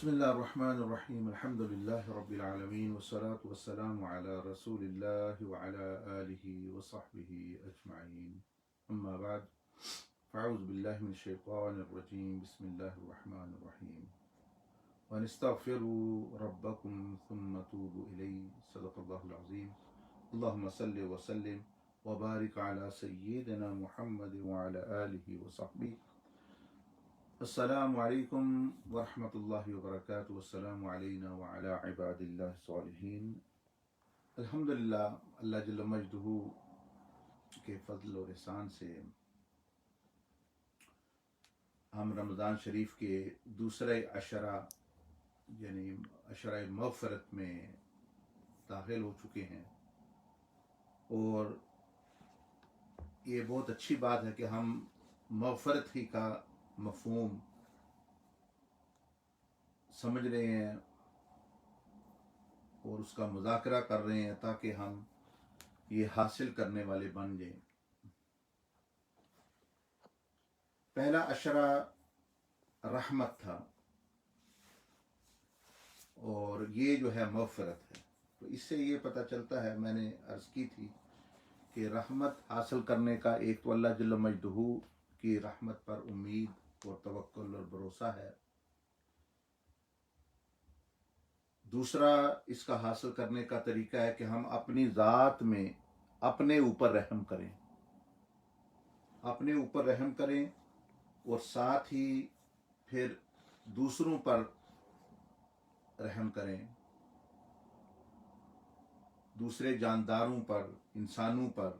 بسم الله الرحمن الرحيم الحمد لله رب العالمين والصلاة والسلام على رسول الله وعلى آله وصحبه أجمعين أما بعد فأعوذ بالله من الشيطان الرجيم بسم الله الرحمن الرحيم ونستغفروا ربكم ثم توبوا إليه صدق الله العظيم اللهم صل وسلم وبارك على سيدنا محمد وعلى آله وصحبه السلام علیکم ورحمۃ اللہ وبرکاتہ والسلام علینا وعلی عباد اللہ الصالحین۔ الحمدللہ اللہ جل مجدہ کے فضل اور احسان سے ہم رمضان شریف کے دوسرے عشرہ یعنی عشرہ مغفرت میں داخل ہو چکے ہیں، اور یہ بہت اچھی بات ہے کہ ہم مغفرت ہی کا مفہوم سمجھ رہے ہیں اور اس کا مذاکرہ کر رہے ہیں تاکہ ہم یہ حاصل کرنے والے بن جائیں۔ پہلا عشرہ رحمت تھا اور یہ جو ہے مغفرت ہے، تو اس سے یہ پتہ چلتا ہے، میں نے عرض کی تھی کہ رحمت حاصل کرنے کا ایک تو اللہ جل مجدہ کی رحمت پر امید اور توکل اور بھروسہ ہے، دوسرا اس کا حاصل کرنے کا طریقہ ہے کہ ہم اپنی ذات میں اپنے اوپر رحم کریں، اپنے اوپر رحم کریں اور ساتھ ہی پھر دوسروں پر رحم کریں، دوسرے جانداروں پر، انسانوں پر،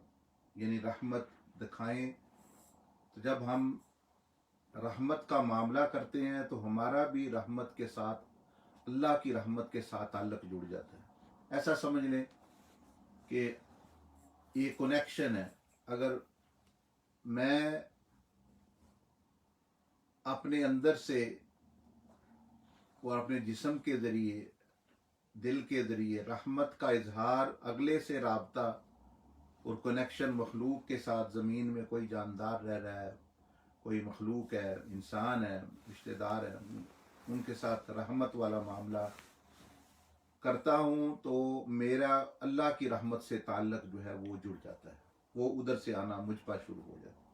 یعنی رحمت دکھائیں۔ تو جب ہم رحمت کا معاملہ کرتے ہیں تو ہمارا بھی رحمت کے ساتھ، اللہ کی رحمت کے ساتھ تعلق جڑ جاتا ہے۔ ایسا سمجھ لیں کہ یہ کنیکشن ہے۔ اگر میں اپنے اندر سے اور اپنے جسم کے ذریعے، دل کے ذریعے رحمت کا اظہار، اگلے سے رابطہ اور کنیکشن مخلوق کے ساتھ، زمین میں کوئی جاندار رہ رہا ہے، کوئی مخلوق ہے، انسان ہے، رشتہ دار ہے، ان کے ساتھ رحمت والا معاملہ کرتا ہوں تو میرا اللہ کی رحمت سے تعلق جو ہے وہ جڑ جاتا ہے، وہ ادھر سے آنا مجھ پر شروع ہو جاتا ہے۔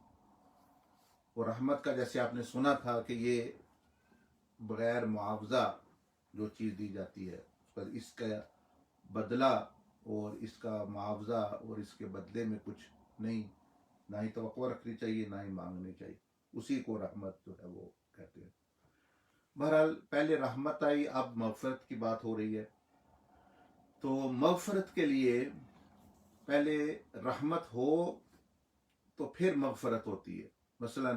اور رحمت کا جیسے آپ نے سنا تھا کہ یہ بغیر معاوضہ جو چیز دی جاتی ہے اس کا بدلہ اور اس کا معاوضہ اور اس کے بدلے میں کچھ نہیں، نہ ہی توقع رکھنی چاہیے نہ ہی مانگنی چاہیے، اسی کو رحمت جو ہے وہ کہتے ہیں۔ بہرحال پہلے رحمت آئی، اب مغفرت کی بات ہو رہی ہے۔ تو مغفرت کے لیے پہلے رحمت ہو تو پھر مغفرت ہوتی ہے۔ مثلا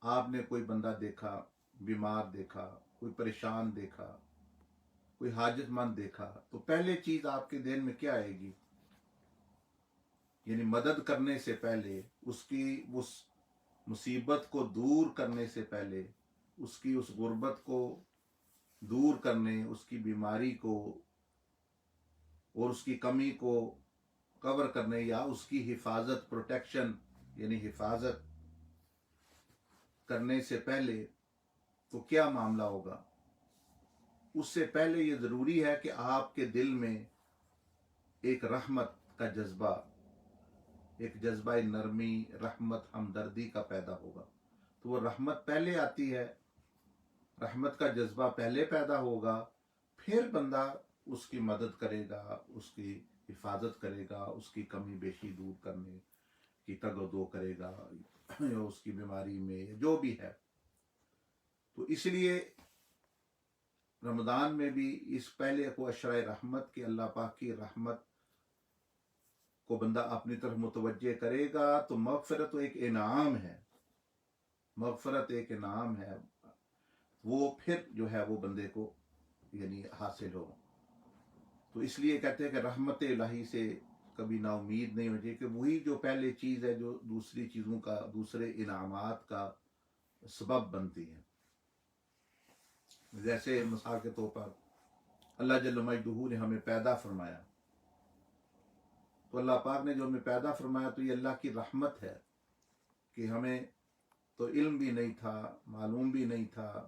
آپ نے کوئی بندہ دیکھا، بیمار دیکھا، کوئی پریشان دیکھا، کوئی حاجت مند دیکھا، تو پہلے چیز آپ کے ذہن میں کیا آئے گی؟ یعنی مدد کرنے سے پہلے، اس کی اس مصیبت کو دور کرنے سے پہلے، اس کی اس غربت کو دور کرنے، اس کی بیماری کو اور اس کی کمی کو کور کرنے، یا اس کی حفاظت، پروٹیکشن یعنی حفاظت کرنے سے پہلے تو کیا معاملہ ہوگا؟ اس سے پہلے یہ ضروری ہے کہ آپ کے دل میں ایک رحمت کا جذبہ، ایک جذبہ نرمی، رحمت، ہمدردی کا پیدا ہوگا۔ تو وہ رحمت پہلے آتی ہے، رحمت کا جذبہ پہلے پیدا ہوگا، پھر بندہ اس کی مدد کرے گا، اس کی حفاظت کرے گا، اس کی کمی بیشی دور کرنے کی تگ و دو کرے گا، یا اس کی بیماری میں جو بھی ہے۔ تو اس لیے رمضان میں بھی اس پہلے کو عشرہ رحمت کے اللہ پاک کی رحمت کو بندہ اپنی طرف متوجہ کرے گا تو مغفرت تو ایک انعام ہے، مغفرت ایک انعام ہے، وہ پھر جو ہے وہ بندے کو یعنی حاصل ہو۔ تو اس لیے کہتے ہیں کہ رحمت الہی سے کبھی نا امید نہیں ہو، کہ وہی جو پہلے چیز ہے جو دوسری چیزوں کا، دوسرے انعامات کا سبب بنتی ہے۔ جیسے مثال کے طور پر اللہ جل مجدہ نے ہمیں پیدا فرمایا، تو اللہ پاک نے جو ہمیں پیدا فرمایا تو یہ اللہ کی رحمت ہے کہ ہمیں تو علم بھی نہیں تھا، معلوم بھی نہیں تھا،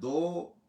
2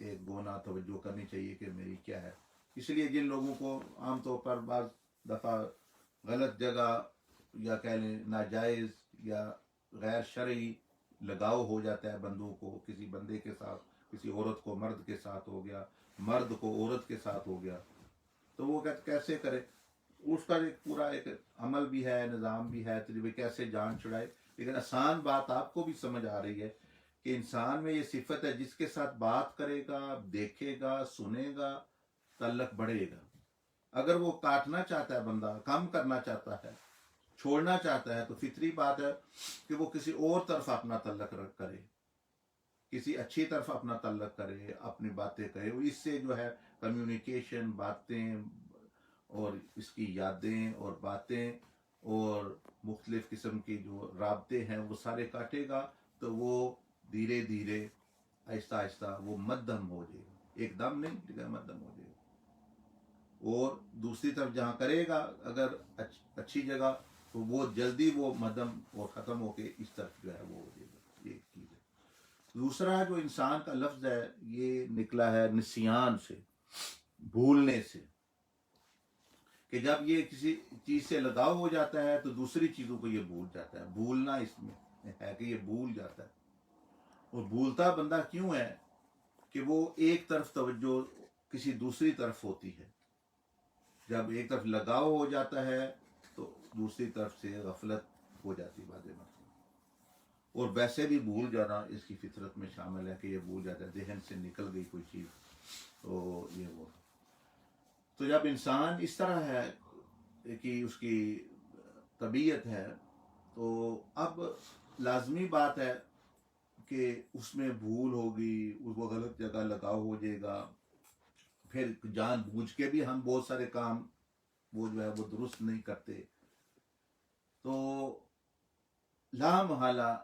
ایک گونا توجہ کرنی چاہیے کہ میری کیا ہے. اس لیے جن لوگوں کو عام طور پر بعض دفعہ غلط جگہ یا کہہ لیں ناجائز یا غیر شرعی لگاؤ ہو جاتا ہے بندوں کو، کسی بندے کے ساتھ، کسی عورت کو مرد کے ساتھ ہو گیا، مرد کو عورت کے ساتھ ہو گیا، تو وہ کیسے کرے. اس کا ایک پورا ایک عمل بھی ہے، نظام بھی ہے، تجربے کیسے جان چھڑائے. لیکن آسان بات آپ کو بھی سمجھ آ رہی ہے کہ انسان میں یہ صفت ہے، جس کے ساتھ بات کرے گا، دیکھے گا، سنے گا، تعلق بڑھے گا. اگر وہ کاٹنا چاہتا ہے بندہ، کم کرنا چاہتا ہے، چھوڑنا چاہتا ہے، تو فطری بات ہے کہ وہ کسی اور طرف اپنا تعلق کرے، کسی اچھی طرف اپنا تعلق کرے، اپنی باتیں کرے. اس سے جو ہے کمیونیکیشن، باتیں اور اس کی یادیں اور باتیں اور مختلف قسم کی جو رابطے ہیں وہ سارے کاٹے گا. تو وہ دھیرے دھیرے آہستہ آہستہ وہ مدھم ہو جائے گا، ایک دم نہیں لیکن مدھم ہو جائے گا. اور دوسری طرف جہاں کرے گا اگر اچھی جگہ، تو وہ جلدی وہ مدھم اور ختم ہو کے اس طرف جو ہے وہ ہو جائے گا. یہ ایک چیز ہے. دوسرا جو انسان کا لفظ ہے یہ نکلا ہے نسیان سے، بھولنے سے، کہ جب یہ کسی چیز سے لگاؤ ہو جاتا ہے تو دوسری چیزوں کو یہ بھول جاتا ہے. بھولنا اس میں ہے کہ یہ بھول جاتا ہے. اور بھولتا بندہ کیوں ہے کہ وہ ایک طرف توجہ کسی دوسری طرف ہوتی ہے. جب ایک طرف لگاؤ ہو جاتا ہے تو دوسری طرف سے غفلت ہو جاتی باتیں مطلب. اور ویسے بھی بھول جانا اس کی فطرت میں شامل ہے کہ یہ بھول جاتا ہے، ذہن سے نکل گئی کوئی چیز تو یہ وہ. تو جب انسان اس طرح ہے کہ اس کی طبیعت ہے، تو اب لازمی بات ہے کہ اس میں بھول ہوگی، وہ غلط جگہ لگاؤ ہو جائے گا. پھر جان بوجھ کے بھی ہم بہت سارے کام وہ جو ہے وہ درست نہیں کرتے. تو لا محالہ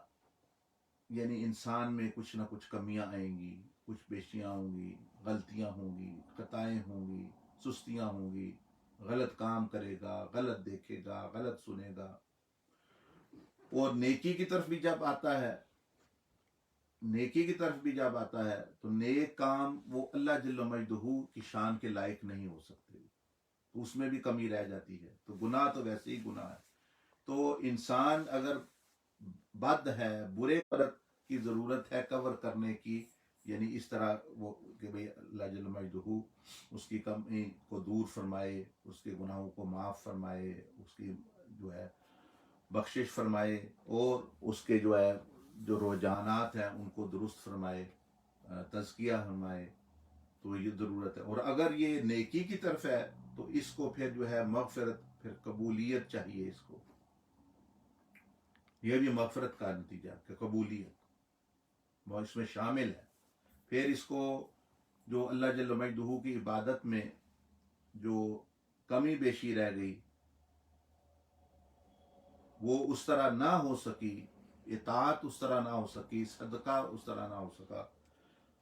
یعنی انسان میں کچھ نہ کچھ کمیاں آئیں گی، کچھ بیشیاں ہوں گی، غلطیاں ہوں گی، خطائیں ہوں گی، سستیاں ہوں گی. غلط کام کرے گا، غلط دیکھے گا، غلط سنے گا. اور نیکی کی طرف بھی جب آتا ہے، نیکی کی طرف بھی جب آتا ہے تو نیک کام وہ اللہ جل مجدہ کی شان کے لائق نہیں ہو سکتے، تو اس میں بھی کمی رہ جاتی ہے. تو گناہ تو ویسے ہی گناہ ہے. تو انسان اگر بد ہے، برے پرت کی ضرورت ہے کور کرنے کی، یعنی اس طرح وہ کہ بھئی اللہ جل مجدہ اس کی کمی کو دور فرمائے، اس کے گناہوں کو معاف فرمائے، اس کی جو ہے بخشش فرمائے، اور اس کے جو ہے جو رجحانات ہیں ان کو درست فرمائے، تزکیہ فرمائے. تو یہ ضرورت ہے. اور اگر یہ نیکی کی طرف ہے تو اس کو پھر جو ہے مغفرت، پھر قبولیت چاہیے. اس کو یہ بھی مغفرت کا نتیجہ کہ قبولیت وہ اس میں شامل ہے. پھر اس کو جو اللہ جل مجدہ کی عبادت میں جو کمی بیشی رہ گئی، وہ اس طرح نہ ہو سکی، اطاعت اس طرح نہ ہو سکی، صدقہ اس طرح نہ ہو سکا،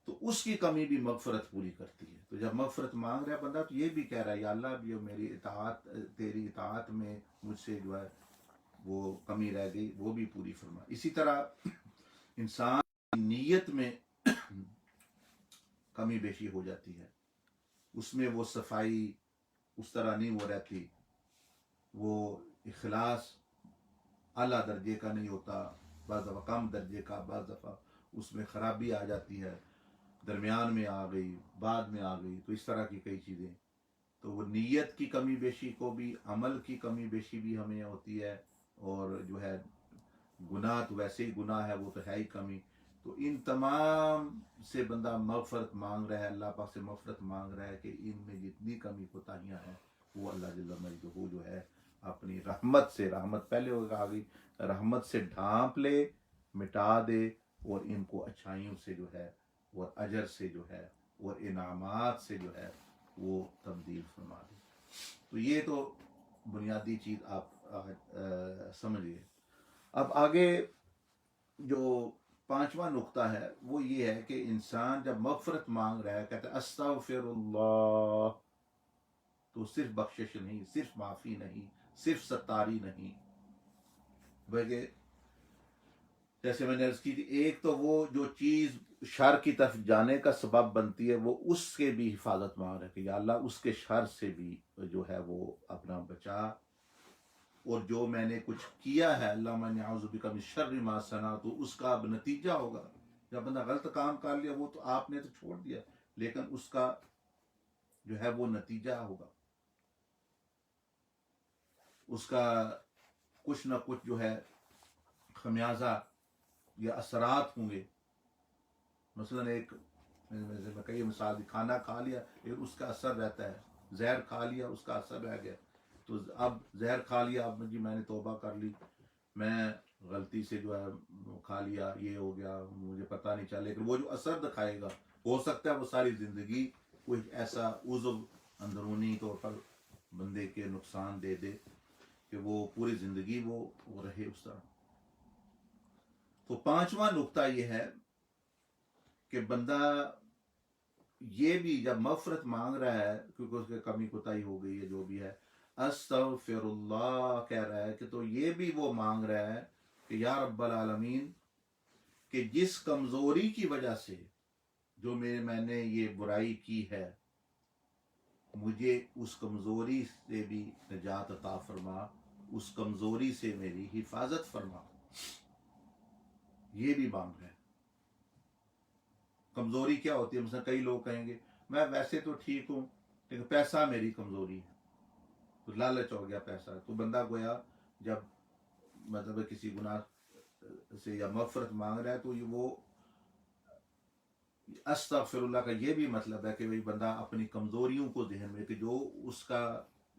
تو اس کی کمی بھی مغفرت پوری کرتی ہے. تو جب مغفرت مانگ رہا ہے بندہ تو یہ بھی کہہ رہا ہے یا اللہ بھی میری اطاعت، تیری اطاعت میں مجھ سے جو ہے وہ کمی رہ گئی وہ بھی پوری فرما. اسی طرح انسان کی نیت میں کمی بیشی ہو جاتی ہے، اس میں وہ صفائی اس طرح نہیں وہ رہتی، وہ اخلاص اعلیٰ درجے کا نہیں ہوتا، بعض دفعہ کم درجے کا، بعض دفعہ اس میں خرابی آ جاتی ہے، درمیان میں آ گئی، بعد میں آ گئی. تو اس طرح کی کئی چیزیں. تو وہ نیت کی کمی بیشی کو بھی، عمل کی کمی بیشی بھی ہمیں ہوتی ہے. اور جو ہے گناہ تو ویسے ہی گناہ ہے، وہ تو ہے ہی کمی. تو ان تمام سے بندہ مغفرت مانگ رہا ہے، اللہ پاک سے مغفرت مانگ رہا ہے کہ ان میں جتنی کمی کوتاہیاں ہیں وہ اللہ جل مجدہ جو ہے اپنی رحمت سے، رحمت پہلے آ گئی، رحمت سے ڈھانپ لے، مٹا دے، اور ان کو اچھائیوں سے جو ہے اور اجر سے جو ہے اور انعامات سے جو ہے وہ تبدیل فرما دے. تو یہ تو بنیادی چیز آپ سمجھیے. اب آگے جو 5واں نقطہ ہے وہ یہ ہے کہ انسان جب مغفرت مانگ رہا ہے، کہتا ہے استغفر اللہ، تو صرف بخشش نہیں، صرف معافی نہیں، صرف ستاری نہیں، بلکہ جیسے میں نے عرض کی تھی، ایک تو وہ جو چیز شر کی طرف جانے کا سبب بنتی ہے وہ اس کے بھی حفاظت مانگ رہے کہ یا اللہ اس کے شر سے بھی جو ہے وہ اپنا بچا، اور جو میں نے کچھ کیا ہے اللہ میں اعوذ بک من شر ما صنعت، تو اس کا اب نتیجہ ہوگا. جب بندہ غلط کام کر لیا وہ تو آپ نے تو چھوڑ دیا، لیکن اس کا جو ہے وہ نتیجہ ہوگا، اس کا کچھ نہ کچھ جو ہے خمیازہ یا اثرات ہوں گے. مثلا ایک میں کئی مثال دی، کھانا کھا لیا لیکن اس کا اثر رہتا ہے، زہر کھا لیا اس کا اثر رہ گیا، تو اب زہر کھا لیا، اب جی میں نے توبہ کر لی، میں غلطی سے جو ہے کھا لیا، یہ ہو گیا، مجھے پتہ نہیں چلا، لیکن وہ جو اثر دکھائے گا ہو سکتا ہے وہ ساری زندگی کوئی ایسا عضو اندرونی طور پر بندے کے نقصان دے دے کہ وہ پوری زندگی وہ رہے اس طرح. تو پانچواں نقطہ یہ ہے کہ بندہ یہ بھی جب مغفرت مانگ رہا ہے کیونکہ اس کے کمی کوتاہی ہو گئی ہے جو بھی ہے، استغفر اللہ کہہ رہا ہے، کہ تو یہ بھی وہ مانگ رہا ہے کہ یا رب العالمین، کہ جس کمزوری کی وجہ سے جو میں نے یہ برائی کی ہے، مجھے اس کمزوری سے بھی نجات عطا فرما، اس کمزوری سے میری حفاظت فرما. یہ بھی مانگ رہے ہیں. کمزوری کیا ہوتی ہے؟ مثلا کئی لوگ کہیں گے میں ویسے تو ٹھیک ہوں لیکن پیسہ میری کمزوری ہے، تو لالچ ہو گیا پیسہ، تو بندہ گویا جب مطلب کسی گناہ سے یا مغفرت مانگ رہا ہے تو یہ وہ استغفر اللہ کا یہ بھی مطلب ہے کہ بھئی بندہ اپنی کمزوریوں کو ذہن میں کہ جو اس کا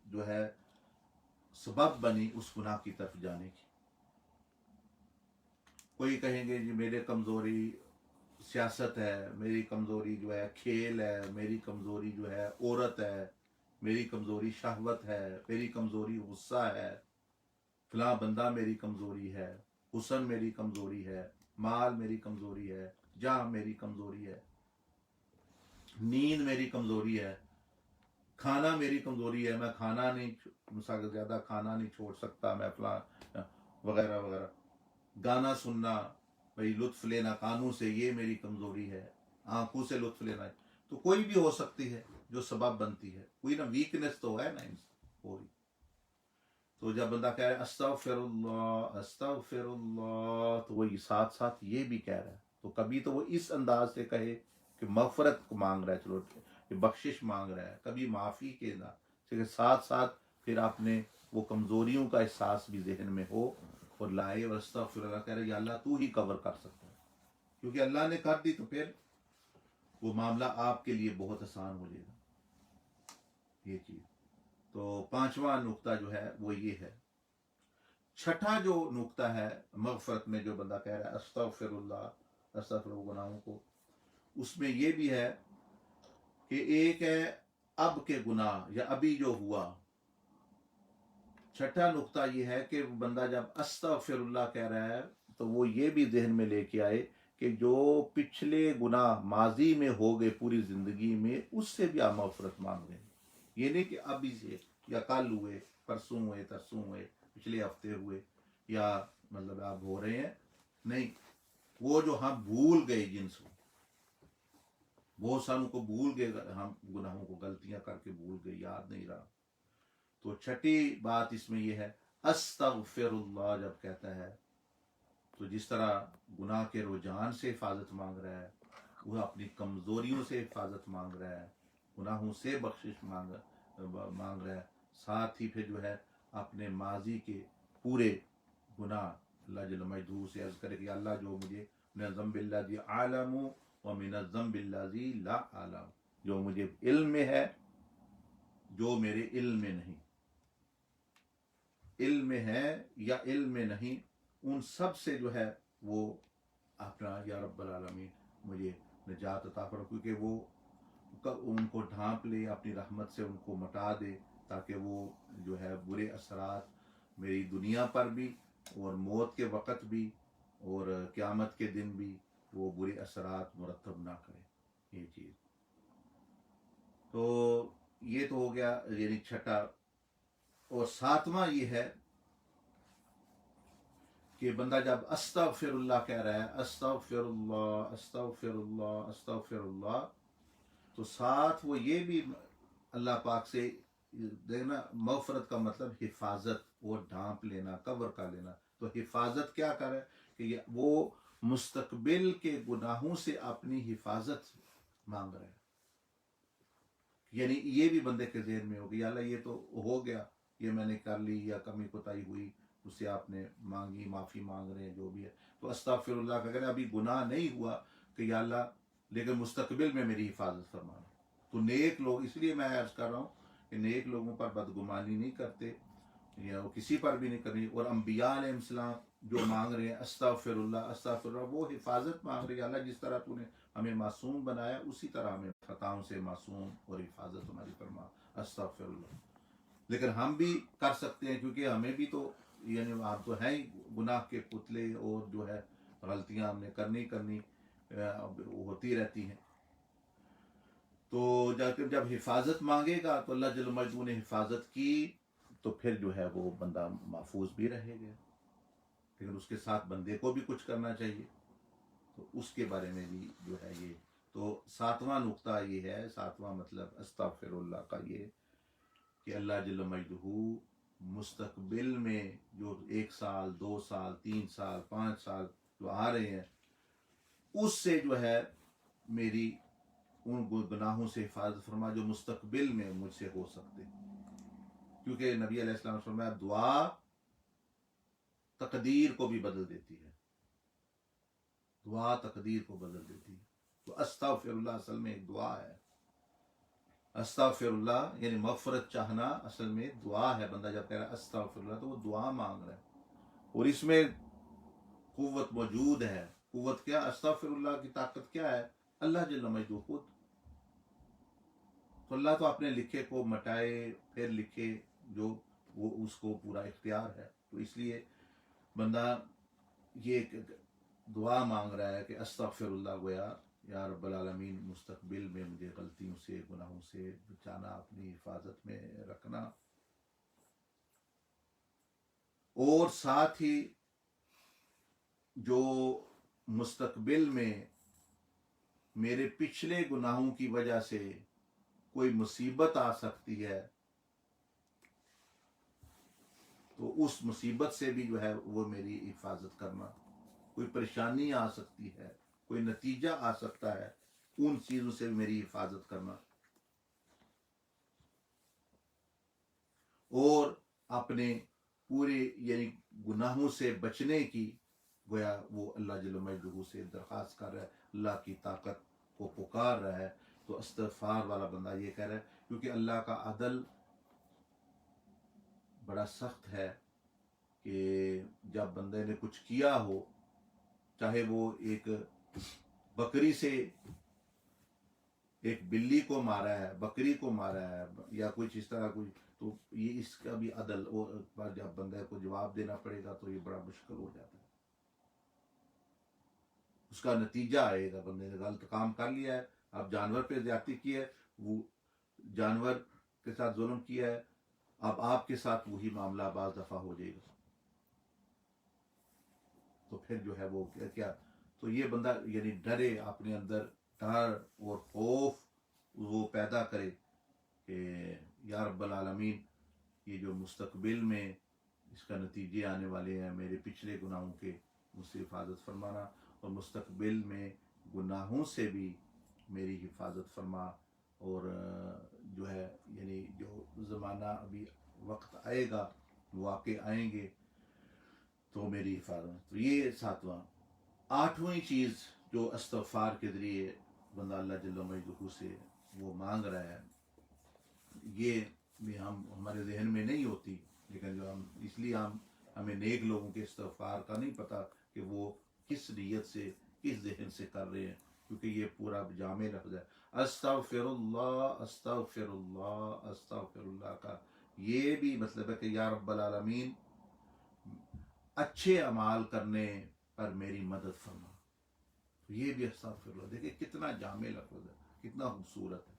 جو ہے سبب بنی اس گناہ کی طرف جانے کی. کوئی کہیں گے جی میرے کمزوری سیاست ہے، میری کمزوری جو ہے کھیل ہے، میری کمزوری جو ہے عورت ہے، میری کمزوری شہوت ہے، میری کمزوری غصہ ہے، فلاں بندہ میری کمزوری ہے، حسن میری کمزوری ہے، مال میری کمزوری ہے، جاہ میری کمزوری ہے، نیند میری کمزوری ہے، کھانا میری کمزوری ہے، میں کھانا نہیں زیادہ کھانا نہیں چھوڑ سکتا، میں فلاں وغیرہ وغیرہ، گانا سننا، بھئی لطف لینا کانوں سے یہ میری کمزوری ہے، آنکھوں سے لطف لینا ہے. تو کوئی بھی ہو سکتی ہے جو سبب بنتی ہے، کوئی نا ویکنس تو ہے نا ہوئی. تو جب بندہ کہہ رہا ہے استغفر اللہ استغفر اللہ، تو وہ ساتھ ساتھ یہ بھی کہہ رہا ہے. تو کبھی تو وہ اس انداز سے کہے کہ مغفرت کو مانگ رہا ہے، چلو بخشش مانگ رہا ہے، کبھی معافی کے ساتھ ساتھ پھر آپ نے وہ کمزوریوں کا احساس بھی ذہن میں ہو اور لائے، اور استغفر اللہ کہہ رہے یا اللہ تو ہی کور کر سکتا ہے، کیونکہ اللہ نے کر دی تو پھر وہ معاملہ آپ کے لیے بہت آسان ہو جائے گا. یہ چیز تو پانچواں نقطہ جو ہے وہ یہ ہے. چھٹا جو نقطہ ہے مغفرت میں جو بندہ کہہ رہا ہے استغفر اللہ استغفر گناہوں کو، اس میں یہ بھی ہے کہ ایک ہے اب کے گناہ یا ابھی جو ہوا. چھٹا نقطہ یہ ہے کہ بندہ جب استغفر اللہ کہہ رہا ہے تو وہ یہ بھی ذہن میں لے کے آئے کہ جو پچھلے گناہ ماضی میں ہو گئے پوری زندگی میں اس سے بھی آپ مغفرت مانگ رہے ہیں. یہ نہیں کہ ابھی سے یا کل ہوئے، پرسوں ہوئے، ترسوں ہوئے، پچھلے ہفتے ہوئے، یا مطلب آپ ہو رہے ہیں، نہیں، وہ جو ہم بھول گئے جن سے بہت ساروں کو بھول گئے، ہم گناہوں کو غلطیاں کر کے بھول گئے، یاد نہیں رہا. تو چھٹی بات اس میں یہ ہے استغفر اللہ جب کہتا ہے تو جس طرح گناہ کے رجحان سے حفاظت مانگ رہا ہے، وہ اپنی کمزوریوں سے حفاظت مانگ رہا ہے، گناہوں سے بخشش مانگ رہا ہے، ساتھ ہی پھر جو ہے اپنے ماضی کے پورے گناہ اللہ جل مجدہ سے عرض کرے کہ اللہ جو مجھے من الذنب الذی اعلم ومن الذنب الذی لا اعلم، جو مجھے علم میں ہے جو میرے علم میں نہیں، علم میں ہے یا علم میں نہیں، ان سب سے جو ہے وہ اپنا یا رب العالمین مجھے نجات عطا فرما، کیونکہ وہ ان کو ڈھانپ لے اپنی رحمت سے، ان کو مٹا دے تاکہ وہ جو ہے برے اثرات میری دنیا پر بھی اور موت کے وقت بھی اور قیامت کے دن بھی وہ برے اثرات مرتب نہ کرے. یہ چیز تو یہ تو ہو گیا یعنی چھٹا. اور ساتواں یہ ہے کہ بندہ جب استغفر اللہ کہہ رہا ہے، استغفر اللہ استغفر اللہ استغفر اللہ، تو ساتھ وہ یہ بھی اللہ پاک سے دیکھنا، مغفرت کا مطلب حفاظت اور ڈھانپ لینا، کور کر لینا. تو حفاظت کیا کرے کہ وہ مستقبل کے گناہوں سے اپنی حفاظت مانگ رہے ہیں. یعنی یہ بھی بندے کے ذہن میں ہوگی، یا اللہ یہ تو ہو گیا، یہ میں نے کر لی یا کمی کوتاہی ہوئی، اس سے آپ نے مانگی، معافی مانگ رہے ہیں جو بھی ہے. تو استغفر اللہ کا کہنا ابھی گناہ نہیں ہوا کہ یا اللہ لیکن مستقبل میں میری حفاظت فرمانا. تو نیک لوگ، اس لیے میں عرض کر رہا ہوں کہ نیک لوگوں پر بدگمانی نہیں کرتے، یا وہ کسی پر بھی نہیں کرنی. اور انبیاء علیہ السلام جو مانگ رہے ہیں استغفر اللہ استغفر اللہ، وہ حفاظت مانگ رہے ہیں. اللہ جس طرح تو نے ہمیں معصوم بنایا اسی طرح ہمیں خطاؤں سے معصوم اور حفاظت ہماری فرما، استغفر اللہ. لیکن ہم بھی کر سکتے ہیں کیونکہ ہمیں بھی تو یعنی آپ تو ہیں ہی گناہ کے پتلے، اور جو ہے غلطیاں ہم نے کرنی ہوتی رہتی ہیں. تو جب حفاظت مانگے گا تو اللہ جل مجدہ نے حفاظت کی، تو پھر جو ہے وہ بندہ محفوظ بھی رہے گا. لیکن اس کے ساتھ بندے کو بھی کچھ کرنا چاہیے، تو اس کے بارے میں بھی جو ہے یہ. تو 7واں نقطہ یہ ہے، 7واں مطلب استغفر اللہ کا یہ کہ اللہ جل مجدہ مستقبل میں جو 1 سال 2 سال 3 سال 5 سال جو آ رہے ہیں، اس سے جو ہے میری ان گناہوں سے حفاظت فرما جو مستقبل میں مجھ سے ہو سکتے. کیونکہ نبی علیہ السلام نے فرمایا دعا تقدیر کو بھی بدل دیتی ہے، دعا تقدیر کو بدل دیتی ہے. تو استغفر اللہ اصل میں ایک دعا ہے. استغفر اللہ یعنی مغفرت چاہنا اصل میں دعا ہے. بندہ جب کہہ رہا ہے استغفر اللہ تو وہ دعا مانگ رہا ہے، اور اس میں قوت موجود ہے. قوت کیا؟ استغفر اللہ کی طاقت کیا ہے؟ اللہ جل مجدہ خود. تو اللہ تو اپنے لکھے کو مٹائے پھر لکھے، جو وہ اس کو پورا اختیار ہے. تو اس لیے بندہ یہ دعا مانگ رہا ہے کہ استغفر اللہ، گویا یا رب العالمین مستقبل میں مجھے غلطیوں سے گناہوں سے بچانا، اپنی حفاظت میں رکھنا. اور ساتھ ہی جو مستقبل میں میرے پچھلے گناہوں کی وجہ سے کوئی مصیبت آ سکتی ہے، تو اس مصیبت سے بھی جو ہے وہ میری حفاظت کرنا. کوئی پریشانی آ سکتی ہے، کوئی نتیجہ آ سکتا ہے، ان چیزوں سے بھی میری حفاظت کرنا. اور اپنے پورے یعنی گناہوں سے بچنے کی گویا وہ اللہ جل مجدہ سے درخواست کر رہا ہے، اللہ کی طاقت کو پکار رہا ہے. تو استغفار والا بندہ یہ کہہ رہا ہے، کیونکہ اللہ کا عدل بڑا سخت ہے کہ جب بندے نے کچھ کیا ہو، چاہے وہ ایک بکری سے ایک بلی کو مارا ہے، بکری کو مارا ہے، یا کچھ اس طرح کوئی، تو یہ اس کا بھی عدل، اور جب بندے کو جواب دینا پڑے گا تو یہ بڑا مشکل ہو جاتا ہے. اس کا نتیجہ آئے گا. بندے نے غلط کام کر لیا ہے، اب جانور پہ زیادتی کی ہے، وہ جانور کے ساتھ ظلم کیا ہے، اب آپ کے ساتھ وہی معاملہ بعض دفعہ ہو جائے گا. تو پھر جو ہے وہ کیا، تو یہ بندہ یعنی ڈرے، اپنے اندر ڈر اور خوف وہ پیدا کرے کہ یا رب العالمین یہ جو مستقبل میں اس کا نتیجے آنے والے ہیں، میرے پچھلے گناہوں کے مجھ سے حفاظت فرمانا، اور مستقبل میں گناہوں سے بھی میری حفاظت فرما. اور جو ہے یعنی جو زمانہ ابھی وقت آئے گا، واقع آئیں گے، تو میری حفاظت. تو یہ 7واں. 8ویں چیز جو استغفار کے ذریعے بندہ اللہ جل مجدہ سے وہ مانگ رہا ہے، یہ بھی ہمارے ذہن میں نہیں ہوتی، لیکن جو اس لیے ہمیں نیک لوگوں کے استغفار کا نہیں پتا کہ وہ کس نیت سے کس ذہن سے کر رہے ہیں، کیونکہ یہ پورا جامع لفظ ہے. استغفر اللہ استغفر اللہ استغفر اللہ کا یہ بھی مطلب ہے کہ یا رب العالمین اچھے اعمال کرنے پر میری مدد فرما. یہ بھی استغفر اللہ، دیکھیں کتنا جامع لفظ ہے، کتنا خوبصورت ہے.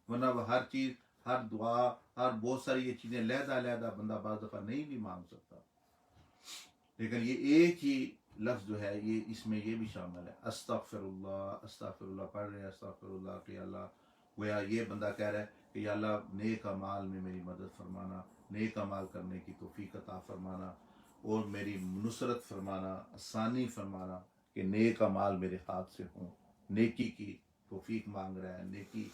ورنہ وہ ہر چیز، ہر دعا، ہر بہت ساری یہ چیزیں علیحدہ علیحدہ بندہ بعض دفعہ نہیں بھی مانگ سکتا. لیکن یہ ایک ہی لفظ جو ہے یہ اس میں یہ بھی شامل ہے، استغفر اللہ پڑھ رہے ہیں، استغفر اللہ کہ اللہ، گویا یہ بندہ کہہ رہا ہے کہ یا اللہ نیک اعمال میں میری مدد فرمانا، نیک اعمال کرنے کی توفیق عطا فرمانا، اور میری نصرت فرمانا، آسانی فرمانا کہ نیک اعمال میرے ہاتھ سے ہوں، نیکی کی توفیق مانگ رہا ہے، نیکی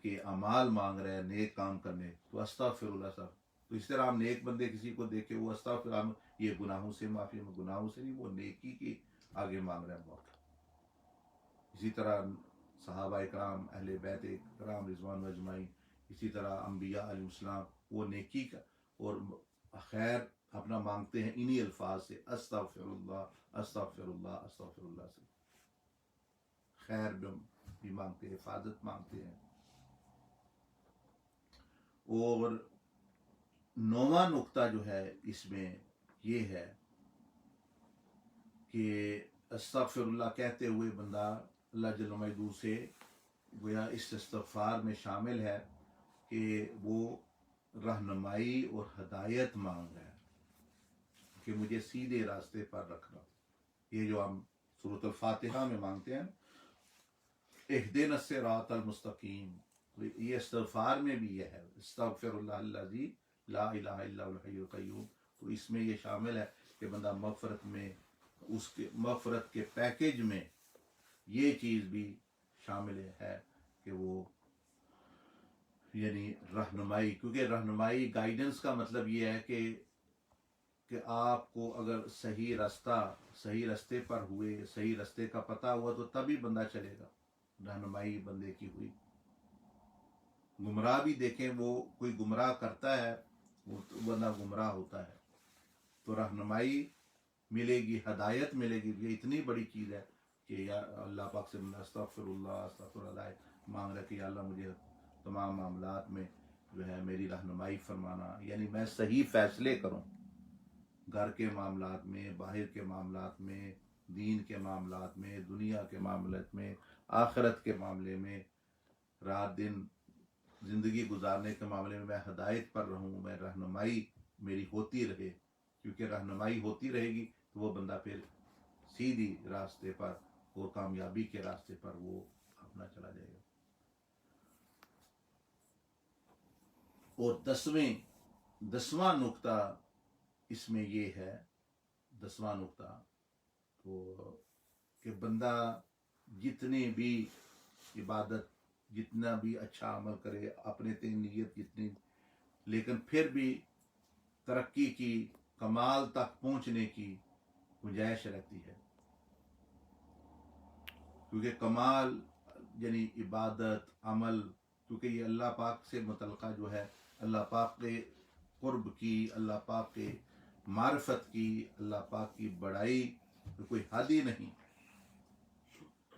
کے اعمال مانگ رہا ہے، نیک کام کرنے، تو استغفر اللہ صاحب. تو اس طرح ہم نیک بندے کسی کو دیکھے وہ استغفر، ہم یہ گناہوں سے معافی، میں گناہوں سے نہیں، وہ نیکی کی آگے مانگ رہا ہے موقع. اسی طرح صحابہ اکرام، اہل بیت کرام رضوان اجمعین، اسی طرح انبیاء علیہ السلام، وہ نیکی کا اور خیر اپنا مانگتے ہیں انہی الفاظ سے، استغفر اللہ استغفر اللہ استغفر اللہ سے، خیر بھی مانگتے ہیں، حفاظت مانگتے ہیں. اور 9واں نقطہ جو ہے اس میں یہ ہے کہ استغفر اللہ کہتے ہوئے بندہ اللہ جل مجدور سے گویا اس استغفار میں شامل ہے کہ وہ رہنمائی اور ہدایت مانگ رہا ہے کہ مجھے سیدھے راستے پر رکھنا. یہ جو ہم سورۃ الفاتحہ میں مانگتے ہیں، اہدنا الصراط المستقیم، یہ استغفار میں بھی یہ ہے، استغفر اللہ الذی لا الہ الا هو الحی القیوم. تو اس میں یہ شامل ہے کہ بندہ مغفرت میں، اس کے مغفرت کے پیکج میں یہ چیز بھی شامل ہے کہ وہ یعنی رہنمائی، کیونکہ رہنمائی گائیڈنس کا مطلب یہ ہے کہ آپ کو اگر صحیح راستے پر ہوئے، صحیح راستے کا پتہ ہوا تو تبھی بندہ چلے گا. رہنمائی بندے کی ہوئی. گمراہ بھی دیکھیں، وہ کوئی گمراہ کرتا ہے وہ بندہ گمراہ ہوتا ہے، تو رہنمائی ملے گی، ہدایت ملے گی. یہ اتنی بڑی چیز ہے کہ یا اللہ پاک سے استغفر اللہ مانگ رہا ہے کہ یا اللہ مجھے تمام معاملات میں جو ہے میری رہنمائی فرمانا، یعنی میں صحیح فیصلے کروں، گھر کے معاملات میں، باہر کے معاملات میں، دین کے معاملات میں، دنیا کے معاملات میں، آخرت کے معاملے میں، رات دن زندگی گزارنے کے معاملے میں ہدایت پر رہوں، میں رہنمائی میری ہوتی رہے. کیونکہ رہنمائی ہوتی رہے گی تو وہ بندہ پھر سیدھی راستے پر اور کامیابی کے راستے پر وہ اپنا چلا جائے گا. اور 10واں نقطہ اس میں یہ ہے، 10واں نقطہ تو کہ بندہ جتنی بھی عبادت، جتنا بھی اچھا عمل کرے، اپنے نیت جتنی، لیکن پھر بھی ترقی کی، کمال تک پہنچنے کی گنجائش رہتی ہے. کیونکہ کمال یعنی عبادت، عمل، کیونکہ یہ اللہ پاک سے متعلقہ جو ہے، اللہ پاک کے قرب کی، اللہ پاک کے معرفت کی، اللہ پاک کی بڑائی کوئی حد ہی نہیں.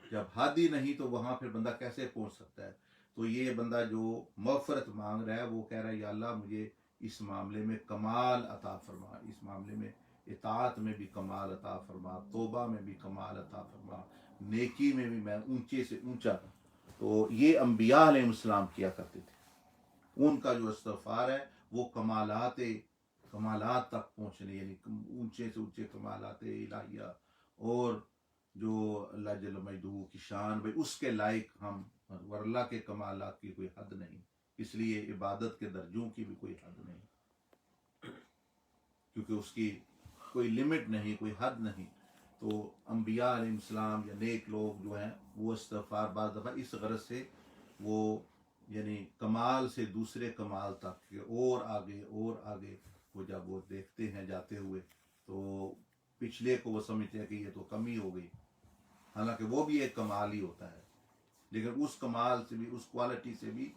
جب حد ہی نہیں تو وہاں پھر بندہ کیسے پہنچ سکتا ہے؟ تو یہ بندہ جو مغفرت مانگ رہا ہے وہ کہہ رہا ہے یا اللہ مجھے اس معاملے میں کمال عطا فرما، اس معاملے میں اطاعت میں بھی کمال عطا فرما، توبہ میں بھی کمال عطا فرما، نیکی میں بھی میں اونچے سے اونچا. تو یہ انبیاء علیہ السلام کیا کرتے تھے. ان کا جو استغفار ہے وہ کمالات تک پہنچنے، یعنی اونچے سے اونچے کمالات الہیہ، اور جو اللہ جل مجدہ کی شان بھائی اس کے لائق ہم، اور اللہ کے کمالات کی کوئی حد نہیں، اس لیے عبادت کے درجوں کی بھی کوئی حد نہیں، کیونکہ اس کی کوئی لمٹ نہیں، کوئی حد نہیں. تو انبیاء علیہ السلام یا نیک لوگ جو ہیں وہ استغفار بعض دفعہ اس غرض سے وہ یعنی کمال سے دوسرے کمال تک اور آگے اور آگے، وہ جب وہ دیکھتے ہیں جاتے ہوئے تو پچھلے کو وہ سمجھتے ہیں کہ یہ تو کمی ہو گئی، حالانکہ وہ بھی ایک کمال ہی ہوتا ہے. لیکن اس کمال سے بھی، اس کوالٹی سے بھی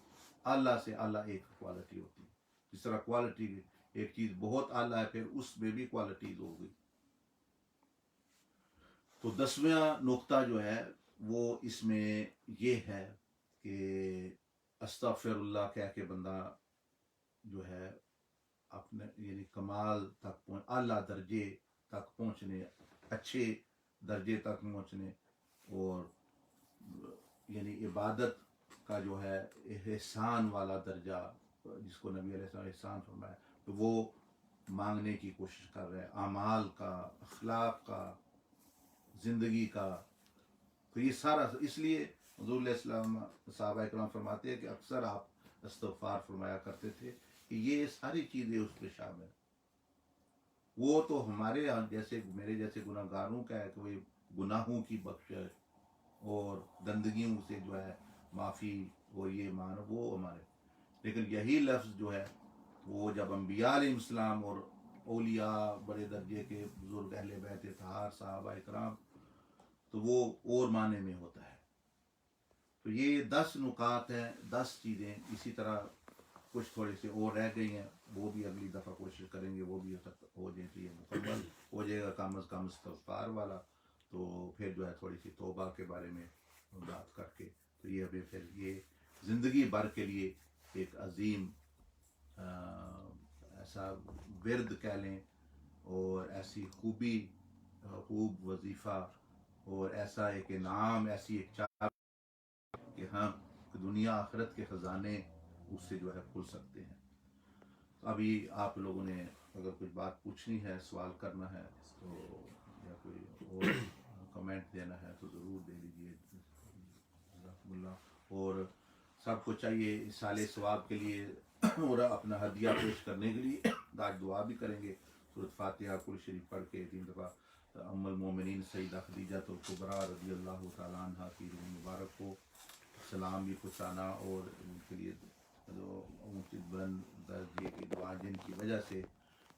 اعلیٰ سے اعلیٰ ایک کوالٹی ہوتی ہے. جس طرح کوالٹی ایک چیز بہت اعلیٰ ہے پھر اس میں بھی کوالٹیز ہو گئی. تو 10واں نقطہ جو ہے وہ اس میں یہ ہے کہ استغفر اللہ کہہ کے بندہ جو ہے اپنے یعنی کمال تک اعلیٰ درجے تک پہنچنے، اچھے درجے تک پہنچنے، اور یعنی عبادت کا جو ہے احسان والا درجہ، جس کو نبی علیہ السلام احسان فرمایا، تو وہ مانگنے کی کوشش کر رہے ہیں، اعمال کا، اخلاق کا، زندگی کا. تو یہ سارا اس لیے حضور علیہ السلام صحابہ کرام فرماتے ہیں کہ اکثر آپ استغفار فرمایا کرتے تھے کہ یہ ساری چیزیں اس پہ شامل. وہ تو ہمارے جیسے میرے جیسے گناہ گاروں کا ہے کہ وہ گناہوں کی بخشش اور گندگیوں سے جو ہے معافی، وہ یہ مان وہ ہمارے. لیکن یہی لفظ جو ہے وہ جب انبیاء علیہ السلام اور اولیاء بڑے درجے کے بزرگ اہل بیت اطہار صحابہ کرام، تو وہ اور معنی میں ہوتا ہے. تو یہ 10 نکات ہیں، 10 چیزیں. اسی طرح کچھ تھوڑے سے اور رہ گئی ہیں، وہ بھی اگلی دفعہ کوشش کریں گے، وہ بھی ہو جائے، مکمل ہو جائے گا کم از کم استغفار والا. تو پھر جو ہے تھوڑی سی توبہ کے بارے میں بات کر کے، تو یہ ابھی پھر یہ زندگی بھر کے لیے ایک عظیم ایسا ورد کہہ لیں، اور ایسی خوب وظیفہ، اور ایسا ایک انعام، ایسی ایک چار کہ ہاں دنیا آخرت کے خزانے اس سے جو ہے کھل سکتے ہیں. ابھی آپ لوگوں نے اگر کچھ بات پوچھنی ہے، سوال کرنا ہے، تو یا کوئی اور کمنٹ دینا ہے تو ضرور دے لیجیے. جزاکم اللہ. اور سب کو چاہیے اصالِ ثواب کے لیے اور اپنا ہدیہ پیش کرنے کے لیے آج دعا بھی کریں گے. سورۃ فاتحہ کل شریف پڑھ کے 3 دفعہ ام المومنین سیدہ خدیجہ الکبریٰ رضی اللہ تعالیٰ عنہ کی روح مبارک کو سلام بھی پہنچانا، اور ان کے لیے جو اونچی بلند درجے کی دعا جن کی وجہ سے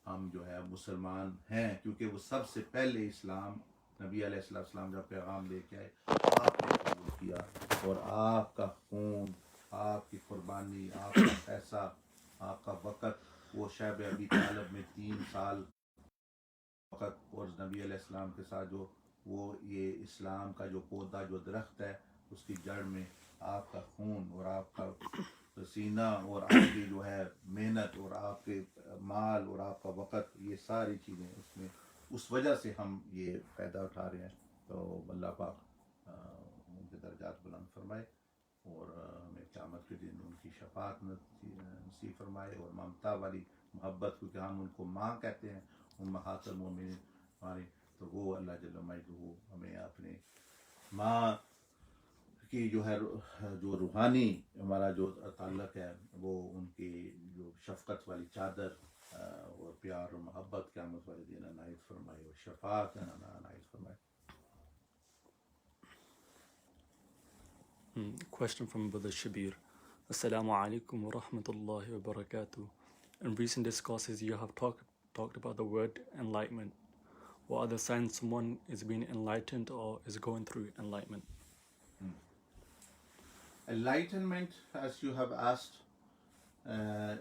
ہم جو ہے مسلمان ہیں، کیونکہ وہ سب سے پہلے اسلام نبی علیہ السلام جب پیغام لے کے آئے آپ نے قبول کیا، اور آپ کا خون، آپ کی قربانی، آپ کا پیسہ، آپ کا وقت، وہ شیب ابی طالب میں 3 سال وقت، اور نبی علیہ السلام کے ساتھ جو وہ یہ اسلام کا جو پودا، جو درخت ہے، اس کی جڑ میں آپ کا خون اور آپ کا پسینہ اور آپ کی جو ہے محنت اور آپ کے مال اور آپ کا وقت، یہ ساری چیزیں اس میں، اس وجہ سے ہم یہ فائدہ اٹھا رہے ہیں. تو اللہ پاک ان کے درجات بلند فرمائے، اور ہمیں قیامت کے دن ان کی شفاعت نصیب فرمائے، اور ممتا والی محبت، کیونکہ ہم ان کو ماں کہتے ہیں، امہات المومنین ہماری، تو وہ اللہ جل مجدہ ہمیں اپنے ماں کی جو ہے جو روحانی ہمارا جو تعلق ہے، وہ ان کی جو شفقت والی چادر اور پیار اور محبت قیامت والے دن عنایت فرمائے، اور شفاعت عنایت فرمائے. Question from Brother Shabir. Assalamu alaikum wa rahmatullahi wa barakatuh. In recent discourses, you have talked about the word enlightenment. What are the signs someone is being enlightened or is going through enlightenment? Enlightenment, as you have asked,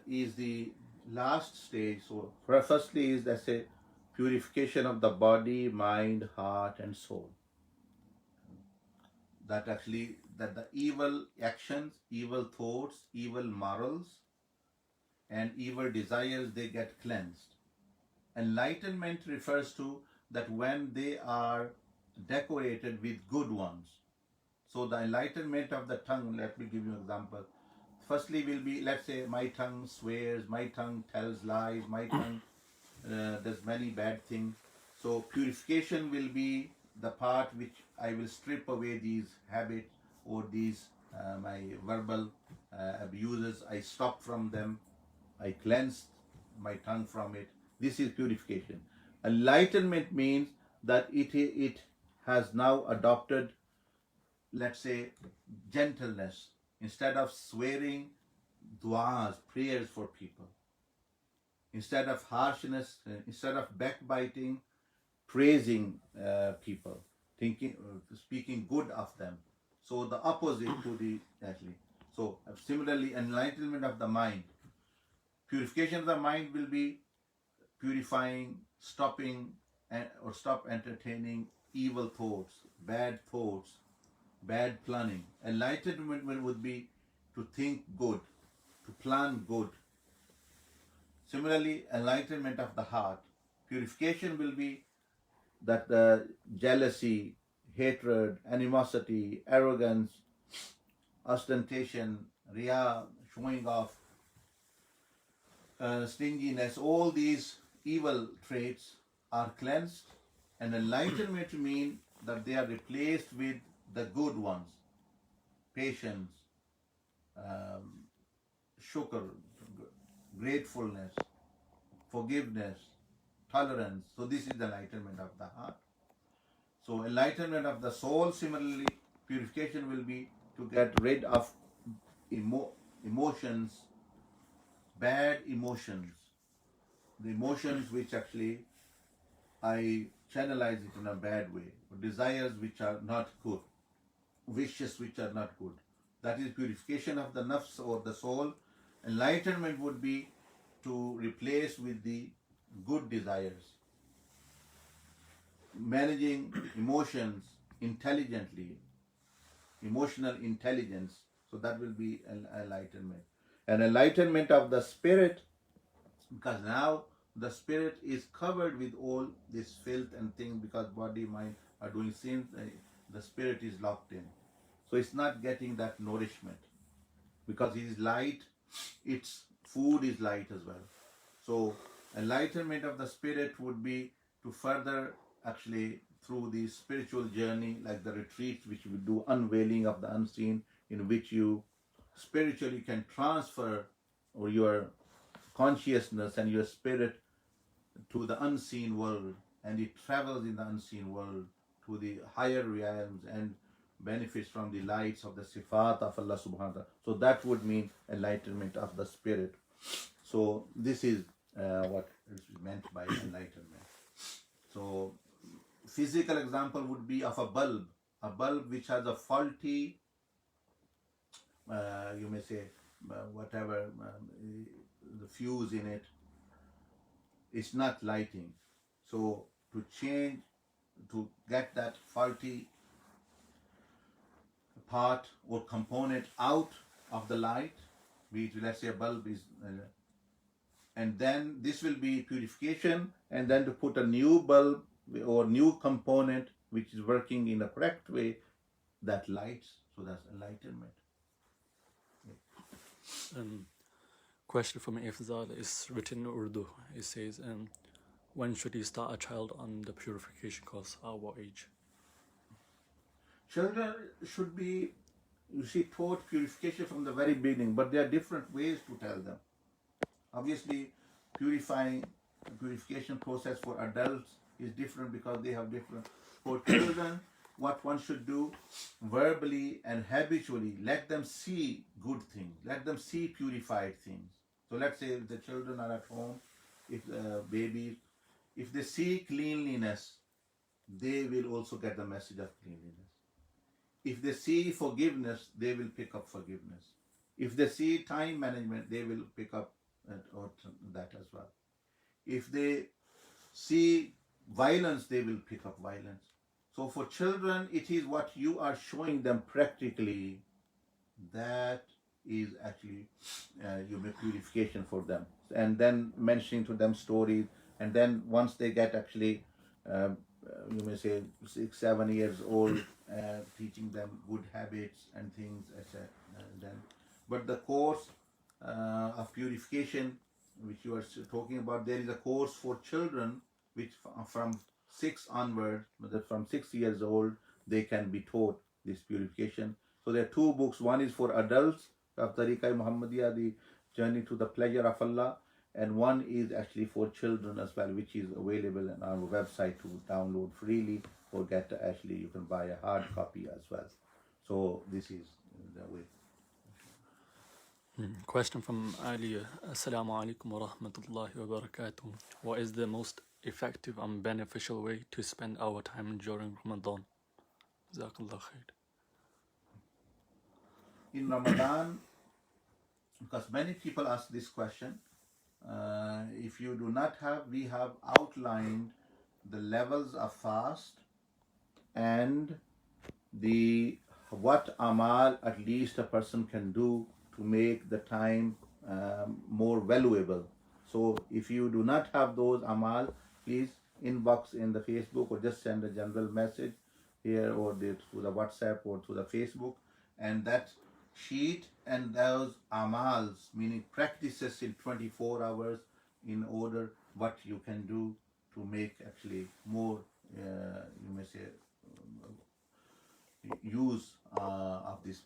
is the last stage. So firstly is, let's say, purification of the body, mind, heart and soul. That the evil actions, evil thoughts, evil morals and evil desires, they get cleansed. Enlightenment refers to that when they are decorated with good ones. So the enlightenment of the tongue, let me give you an example. Firstly will be, let's say, my tongue swears, my tongue tells lies, my tongue does many bad things. So purification will be the part which I will strip away these habits or these my verbal abuses. I stop from them. I cleanse my tongue from it. This is purification. Enlightenment means that it has now adopted, let's say, gentleness. Instead of swearing, du'as, prayers for people. Instead of harshness, instead of backbiting, praising people, speaking good of them. So the opposite to the actually. So similarly, enlightenment of the mind. Purification of the mind will be purifying, stopping or stop entertaining evil thoughts, bad planning. Enlightenment would be to think good, to plan good. Similarly, enlightenment of the heart. Purification will be that the jealousy, hatred, animosity, arrogance, ostentation, riya, showing off, stinginess, all these evil traits are cleansed, and enlightenment means that they are replaced with the good ones: patience, um, shukr, gratefulness, forgiveness, tolerance. So this is the enlightenment of the heart. So enlightenment of the soul, similarly, purification will be to get rid of emotions, bad emotions, the emotions which actually I channelize it in a bad way, desires which are not good, wishes which are not good. That is purification of the nafs or the soul. Enlightenment would be to replace with the good desires, managing emotions intelligently, emotional intelligence. So that will be an enlightenment. An enlightenment of the spirit, because now the spirit is covered with all this filth and things, because body, mind are doing sins. The spirit is locked in. So it's not getting that nourishment. Because it is light, its food is light as well. So enlightenment of the spirit would be to further actually through the spiritual journey, like the retreats which we do, unveiling of the unseen, in which you spiritually can transfer or your consciousness and your spirit to the unseen world, and it travels in the unseen world to the higher realms and benefits from the lights of the sifat of Allah subhanahu wa ta'ala. So that would mean enlightenment of the spirit. So this is what is meant by enlightenment. So physical example would be of a bulb which has a faulty, you may say, whatever, the fuse in it, it's not lighting. So to get that faulty part or component out of the light, be it, let's say, a bulb is, and then this will be purification, and then to put a new bulb or new component which is working in a correct way, that lights. So that's enlightenment. Question from Ifzal is written in Urdu. It says, when should you start a child on the purification course? At what age? Children should be, you see, taught purification from the very beginning, but there are different ways to tell them. Obviously, purification process for adults is different because they have different. For children, what one should do verbally and habitually, let them see good things, let them see purified things. So let's say if the children are at home, if babies, if they see cleanliness, they will also get the message of cleanliness. If they see forgiveness, they will pick up forgiveness. If they see time management, they will pick up that as well. If they see violence, they will pick up violence. So for children, it is what you are showing them practically that is actually purification for them. And then mentioning to them stories, and then once they get actually, you may say 6-7 years old, teaching them good habits and things, etc. Then, but the course of purification which you are talking about, there is a course for children which from 6 onwards, from 6 years old, they can be taught this purification. So there are 2 books. One is for adults, of Tariqa Muhammadiyah, the Journey to the Pleasure of Allah, and one is actually for children as well, which is available on our website to download freely, or get actually you can buy a hard copy as well. So this is the way. Question from Aliya. Assalamu alaikum wa rahmatullahi wa barakatuh. What is the most effective and beneficial way to spend our time during Ramadan? Jazakallah khair. In Ramadan, because many people ask this question, if you do not have, we have outlined the levels of fast and the what amal at least a person can do to make the time more valuable. So if you do not have those amal, please inbox in the Facebook, or just send a general message here, or through the WhatsApp or through the Facebook, and that sheet and those amals, meaning practices in 24 hours, in order what you can do to make actually more, you may say, use of this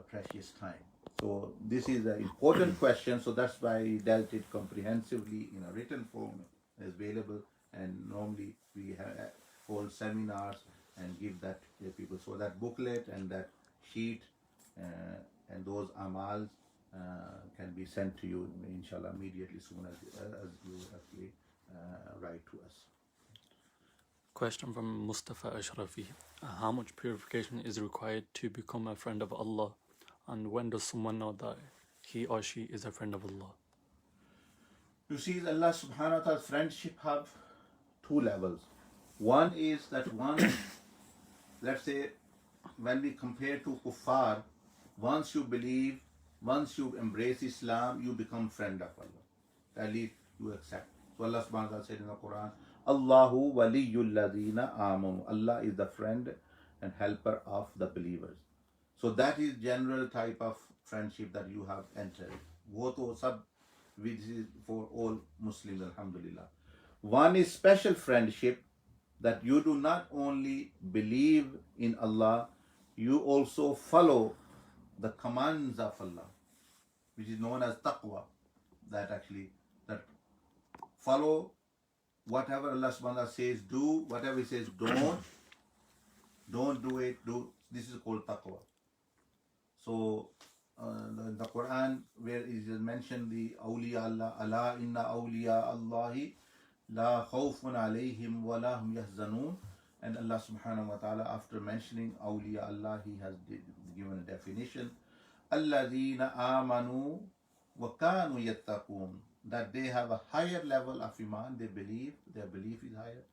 precious time. So this is an important question, so that's why I dealt it comprehensively in a written form as available, and normally we hold seminars and give that to people. So that booklet and that sheet and those amals can be sent to you, inshallah, immediately soon as you actually write to us. Question from Mustafa Ashrafi. How much purification is required to become a friend of Allah? And when does someone know that he or she is a friend of Allah? You see, Allah subhanahu wa ta'ala's friendship have two levels. One is that let's say, when we compare to kuffar, once you believe, once you embrace Islam, you become friend of Allah. At least you accept. So Allah subhanahu wa ta'ala said in the Quran, Allahu waliyul ladina amanu. Allah is the friend and helper of the believers. So that is general type of friendship that you have entered. Which is for all Muslims, alhamdulillah. One is special friendship, that you do not only believe in Allah, you also follow the commands of Allah, which is known as taqwa. That follow whatever Allah subhanahu wa ta'ala says, do whatever He says, don't do it. This is called taqwa. So in the Quran, where it is mentioned the awliya Allah, ala inna awliya Allahi la khawfun alayhim wa la hum yahzanun. And Allah subhanahu wa ta'ala, after mentioning awliya Allah, He has given a definition, alladhina amanu wa kanu yattaqun, that they have a higher level of iman, they believe, their belief is higher.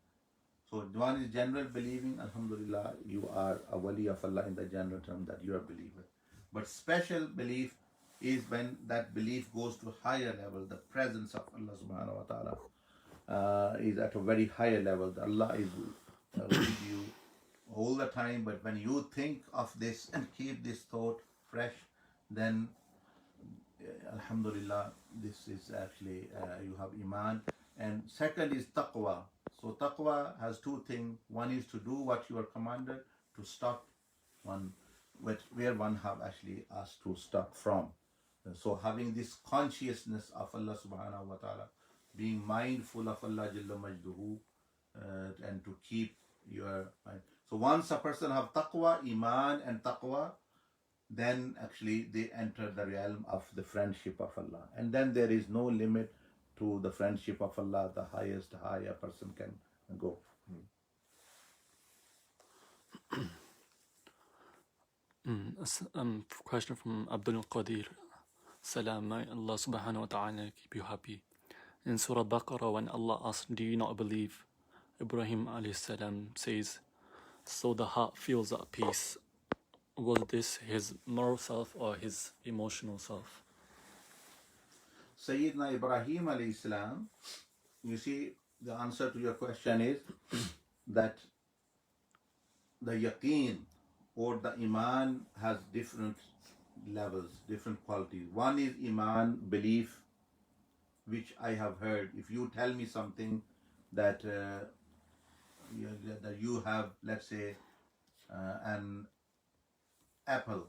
So one is general believing, alhamdulillah, you are a wali of Allah in the general term, that you are a believer. But special belief is when that belief goes to a higher level. The presence of Allah subhanahu wa ta'ala is at a very higher level. Allah is with you all the time, but when you think of this and keep this thought fresh, then alhamdulillah, this is actually, you have iman. And second is taqwa. So taqwa has two things. One is to do what you are commanded, to stop where one have actually asked to stop from. So having this consciousness of Allah subhanahu wa ta'ala, being mindful of Allah Jalla Majduhu, and to keep your mind. So once a person have taqwa, iman and taqwa, then actually they enter the realm of the friendship of Allah. And then there is no limit to the friendship of Allah, the highest high a person can go. Question from Abdul Qadir. Salam, may Allah subhanahu wa ta'ala keep you happy. In Surah Baqarah, when Allah asked, do you not believe? Ibrahim alayhi salam says, so the heart feels at peace. Was this his moral self or his emotional self? Sayyidina Ibrahim alayhi salam, you see, the answer to your question is that the yaqeen or the iman has different levels, different qualities. One is iman, belief, which I have heard. If you tell me something that you have, let's say, an apple,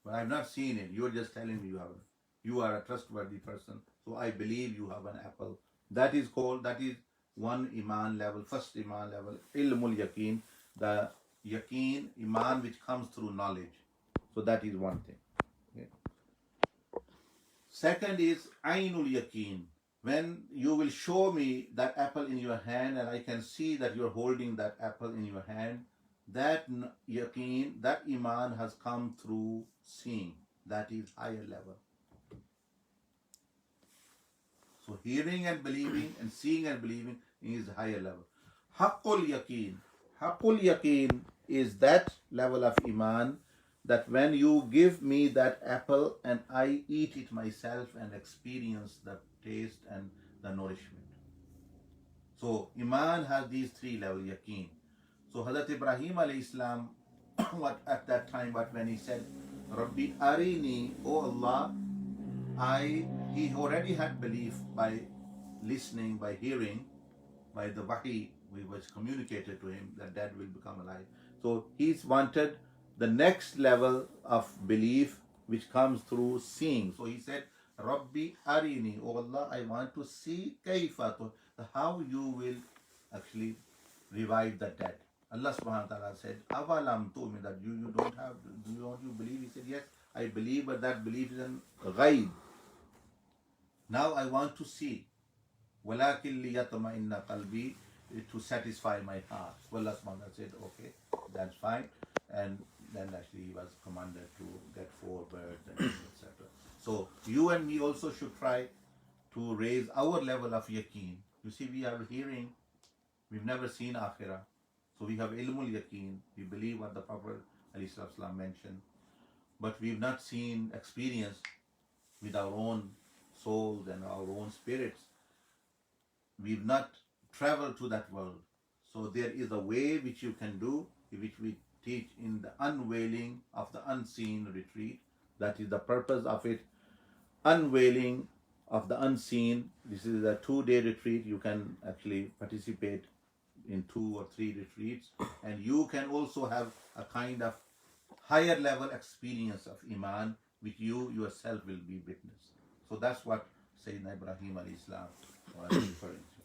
but I've not seen it, you're just telling me you have it. You are a trustworthy person, so I believe you have an apple. That is one iman level, first iman level, ilmul yaqeen, the yaqeen, iman which comes through knowledge. So that is one thing. Okay. Second is ainul yaqeen, when you will show me that apple in your hand and I can see that you're holding that apple in your hand, that yaqeen, that iman has come through seeing. That is higher level. So hearing and believing and seeing and believing is higher level. Haqqul yaqeen. Haqqul yaqeen is that level of iman that when you give me that apple and I eat it myself and experience the taste and the nourishment. So iman has these three levels, yaqeen. So Hazrat Ibrahim alayhi salam, at that time, when he said, Rabbi Arini, O Allah, he already had belief by listening, by hearing, by the wahi we was communicated to him that that will become alive. So he's wanted the next level of belief which comes through seeing. So he said, Rabbi Arini, oh Allah, I want to see kaifa, how you will actually revive the dead. Allah subhanahu wa ta'ala said, Avalam tu'min, that you don't have, don't you believe? He said, yes, I believe, but that belief is in ghaib. Now I want to see. وَلَكِنْ لِيَطْمَئِنَّ قَلْبِي, to satisfy my heart. So Allah subhanahu wa ta'ala said, okay, that's fine. And then actually he was commanded to get 4 birds and etc. So you and me also should try to raise our level of yaqeen. You see, we are hearing, we've never seen akhirah. So we have ilmul yaqeen, we believe what the Prophet ﷺ mentioned, but we've not seen experience with our own souls and our own spirits. We've not traveled to that world. So there is a way which you can do, which we teach in the unveiling of the unseen retreat. That is the purpose of it. Unveiling of the unseen. This is a 2-day retreat. You can actually participate in 2 or 3 retreats, and you can also have a kind of higher level experience of Iman, which you yourself will be witness. So that's what Sayyidina Ibrahim alayhi salam was referring to.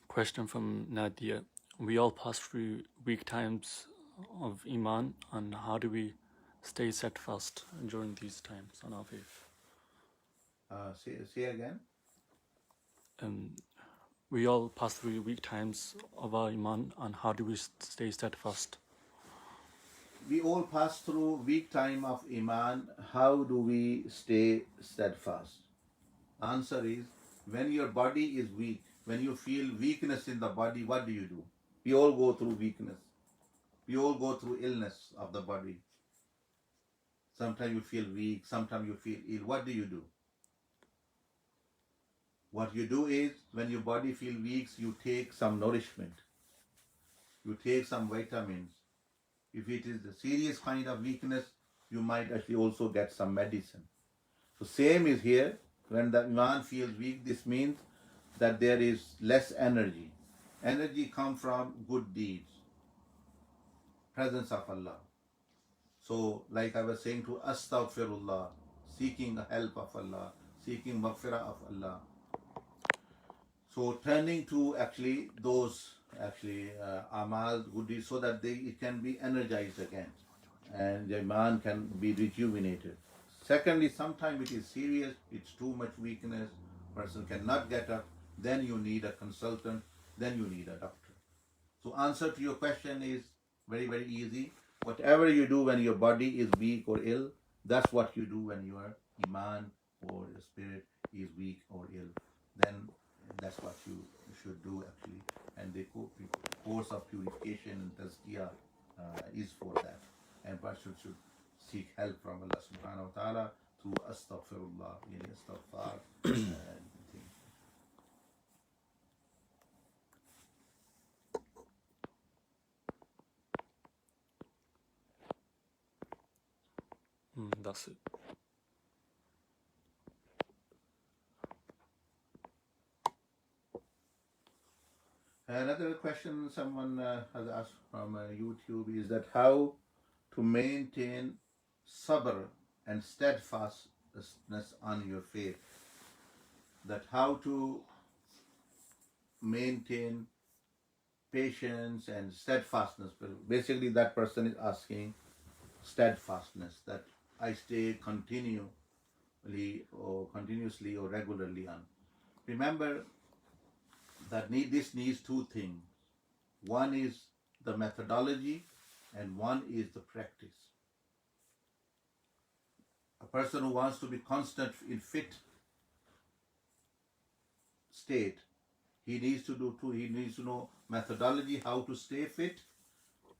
Question from Nadia. We all pass through weak times of Iman, and how do we stay steadfast during these times on our faith? Say again. We all pass through weak times of our Iman, and how do we stay steadfast? We all pass through weak time of Iman. How do we stay steadfast? Answer is, when your body is weak, when you feel weakness in the body, what do? We all go through weakness. We all go through illness of the body. Sometimes you feel weak, sometimes you feel ill. What do? What you do is, when your body feels weak, you take some nourishment. You take some vitamins. If it is a serious kind of weakness, you might actually also get some medicine. So same is here. When the Iman feels weak, this means that there is less energy. Energy comes from good deeds, presence of Allah. So like I was saying, to astaghfirullah, seeking the help of Allah, seeking maghfirah of Allah. So turning to actually those amal, good deeds, so that it can be energized again and the Iman can be rejuvenated. Secondly, sometimes it is serious, it's too much weakness, person cannot get up, then you need a consultant, then you need a doctor. So answer to your question is very, very easy. Whatever you do when your body is weak or ill, that's what you do when your Iman or your spirit is weak or ill. Then that's what you should do actually. And the course of purification and tazkiyah is for that. And person should seek help from Allah subhanahu wa ta'ala through astaghfirullah, astaghfar and things. That's it. Another question someone has asked from YouTube is that how to maintain sabr and steadfastness on your faith. That how to maintain patience and steadfastness. Basically, that person is asking steadfastness, that I stay continuously or regularly on. Remember that this needs 2 things. One is the methodology and one is the practice. A person who wants to be constant in fit state, he needs to do 2. He needs to know methodology, how to stay fit,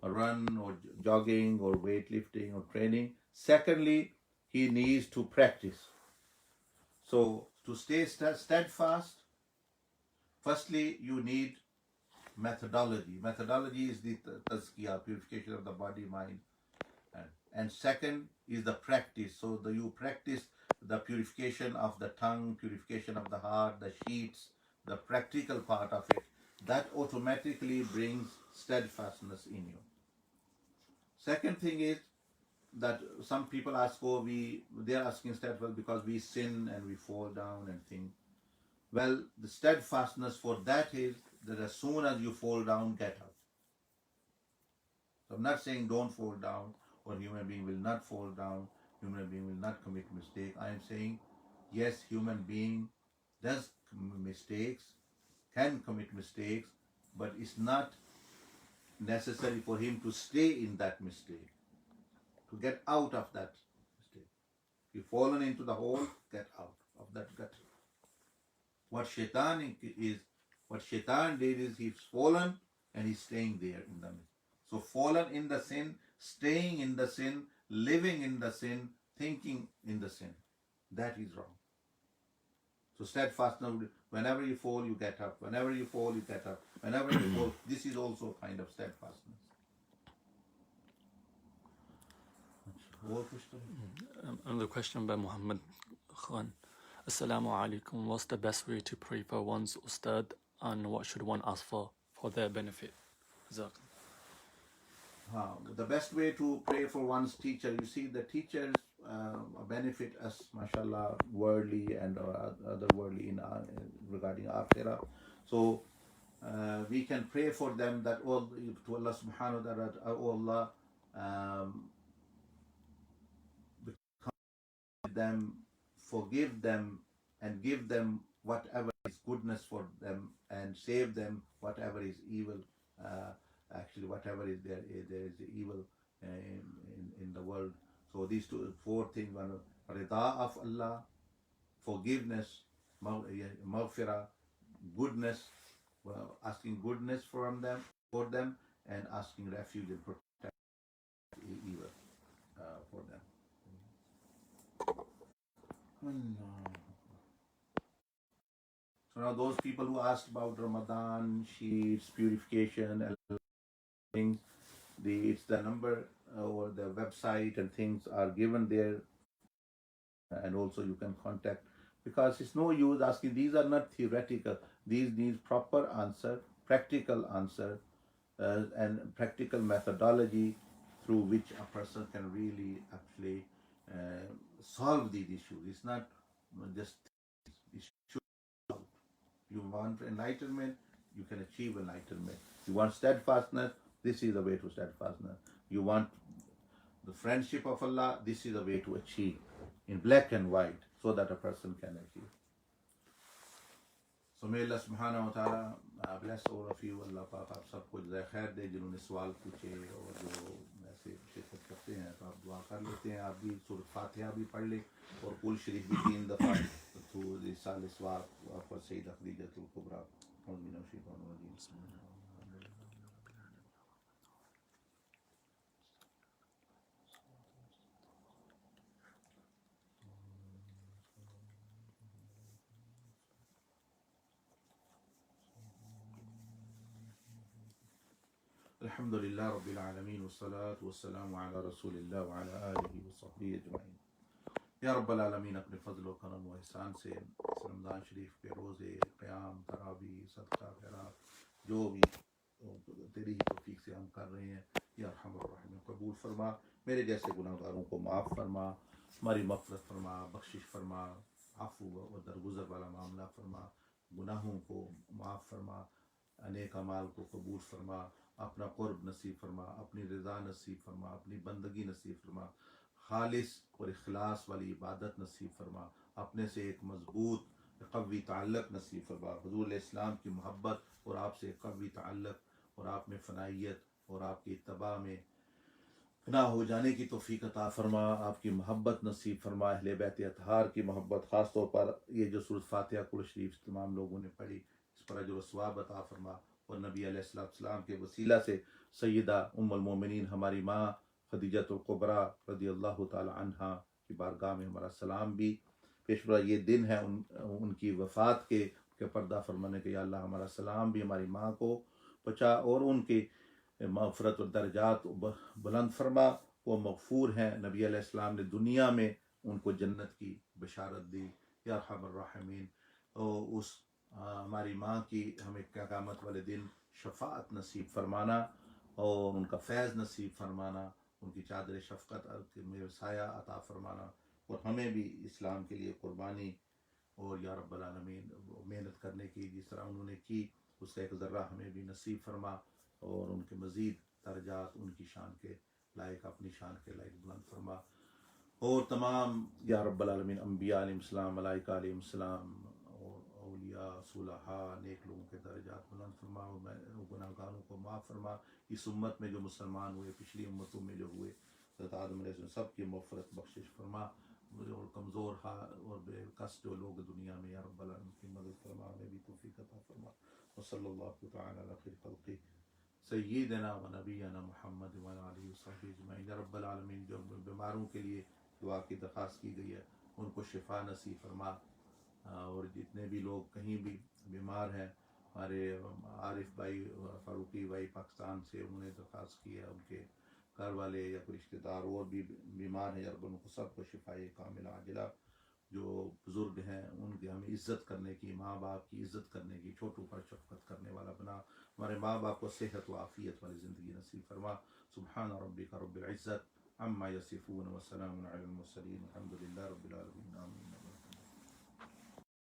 or run or jogging or weightlifting or training. Secondly, he needs to practice. So to stay steadfast, firstly, you need methodology. Methodology is the tazkiyah, purification of the body, mind. And second is the practice. So you practice the purification of the tongue, purification of the heart, the sheets, the practical part of it, that automatically brings steadfastness in you. Second thing is that some people ask, they are asking steadfast because we sin and we fall down and things. Well, the steadfastness for that is that as soon as you fall down, get up. So I'm not saying don't fall down, or human being will not fall down, human being will not commit mistake. I am saying, yes, human being does mistakes, can commit mistakes, but it's not necessary for him to stay in that mistake, to get out of that mistake. If you've fallen into the hole, get out of that gutter. What shaitan did is he's fallen and he's staying there in the midst. So fallen in the sin, staying in the sin, living in the sin, thinking in the sin. That is wrong. So steadfastness, whenever you fall, you get up. Whenever you fall, you get up. Whenever you fall, this is also a kind of steadfastness. Another question by Muhammad Khan. Assalamu alaikum. What's the best way to pray for one's ustad, and what should one ask for their benefit? The best way to pray for one's teacher, you see, the teachers benefit us, mashallah, worldly and otherworldly regarding akhirah. So we can pray for them that to Allah subhanahu wa ta'ala, oh Allah, them, forgive them, and give them whatever is goodness for them, and save them whatever is evil. Actually, whatever is there is evil in the world. So these four things: rida of Allah, forgiveness, maghfirah, goodness, asking goodness for them, and asking refuge and protection evil for them. So now those people who asked about Ramadan, sheets, purification, things, it's the number or the website and things are given there, and also you can contact, because it's no use asking. These are not theoretical. These need proper answer, practical answer, and practical methodology through which a person can really actually solve these issues. It's not just issues. You want enlightenment, you can achieve enlightenment. You want steadfastness, this is the way to steadfastness. You want the friendship of Allah, this is the way to achieve, in black and white, so that a person can achieve. So may Allah subhanahu wa ta'ala bless all of you. Allah Pak آپ سب کو جزائے خیر دے. جنہوں نے سوال پوچھے اور جو ایسے شرکت کرتے ہیں تو آپ دعا کر لیتے ہیں. آپ بھی سورۃ فاتحہ بھی پڑھ لیں اور کل شریف بھی 3 دفعہ تھرو رسالہ ثواب آپ پر سیدہ خدیجۃ الکبریٰ. اعوذ باللہ من الشیطان الرجیم. بسم اللہ. الحمد للہ رب العالمین والصلاة والسلام علی رسول اللہ وعلی آلہ وصحبہ اجمعین. یا رب العالمین، اپنے فضل و کرم و احسان سے اس رمضان شریف کے روزے، قیام، تراویح، صدقہ خیرات جو بھی تیری ہی توفیق سے ہم کر رہے ہیں، یا ارحم الراحمین قبول فرما. میرے جیسے گناہ گاروں کو معاف فرما، ہماری مغفرت فرما، بخشش فرما، عفو و درگزر والا معاملہ فرما، گناہوں کو معاف فرما، نیک اعمال کو قبول فرما، اپنا قرب نصیب فرما، اپنی رضا نصیب فرما، اپنی بندگی نصیب فرما، خالص اور اخلاص والی عبادت نصیب فرما، اپنے سے ایک مضبوط قوی تعلق نصیب فرما، حضور علیہ السلام کی محبت اور آپ سے قوی تعلق، اور آپ میں فنائیت اور آپ کی اتباع میں فنا ہو جانے کی توفیق عطا فرما، آپ کی محبت نصیب فرما، اہل بیت اطہار کی محبت. خاص طور پر یہ جو سورۃ فاتحہ کل شریف تمام لوگوں نے پڑھی، اس پر اجر و ثواب عطا فرما، اور نبی علیہ السلام کے وسیلہ سے سیدہ ام المومنین ہماری ماں خدیجۃ الکبریٰ رضی اللہ تعالی عنہا کی بارگاہ میں ہمارا سلام بھی پیش کرا. یہ دن ہے ان کی وفات کے پردہ فرمانے کے. یا اللہ ہمارا سلام بھی ہماری ماں کو پہنچا اور ان کی مغفرت و درجات بلند فرما. وہ مغفور ہیں. نبی علیہ السلام نے دنیا میں ان کو جنت کی بشارت دی یا ارحم الراحمین. اور اس ہماری ماں کی ہمیں قیامت والے دن شفاعت نصیب فرمانا اور ان کا فیض نصیب فرمانا، ان کی چادر شفقت میں سایہ عطا فرمانا، اور ہمیں بھی اسلام کے لیے قربانی اور یا رب العالمین محنت کرنے کی جس طرح انہوں نے کی اس کا ایک ذرہ ہمیں بھی نصیب فرما، اور ان کے مزید درجات ان کی شان کے لائق، اپنی شان کے لائق بلند فرما. اور تمام یا رب العالمین انبیاء علیہ السلام، ملائکہ علیہ السلام، اور اولیاء صلحاء نیک لوگوں کے درجات بلند فرما، اور گناہ گاروں کو معاف فرما. اس امت میں جو مسلمان ہوئے، پچھلی امتوں میں جو ہوئے، حضرت آدم علیہ السلام سب کی مغفرت بخشش فرما، اور کمزور اور بے کس جو لوگ دنیا میں یا رب العالمین کی مدد فرما، ہمیں بھی توفیق عطا فرما. وصلی اللہ تعالی علی خیر خلقہ سیدنا و نبینا محمد وعلی آلہ وصحبہ اجمعین. یا رب العالمین جو بیماروں کے لیے دعا کی درخواست کی گئی ہے ان کو شفا نصیب فرما، اور جتنے بھی لوگ کہیں بھی بیمار ہیں، ہمارے عارف بھائی فاروقی بھائی پاکستان سے انہوں نے درخواست کی ہے، ان کے گھر والے یا کوئی رشتہ دار اور بھی بیمار ہیں، یا رب ان کو سب کو شفائے کاملہ عاجلہ. جو بزرگ ہیں ان کی ہمیں عزت کرنے کی، ماں باپ کی عزت کرنے کی، چھوٹوں پر شفقت کرنے والا بنا. ہمارے ماں باپ کو صحت و عافیت والی زندگی نصیب فرما. سبحان ربک رب العزت عما یصفون وسلام علی المرسلین الحمد للہ رب العالمین آمین.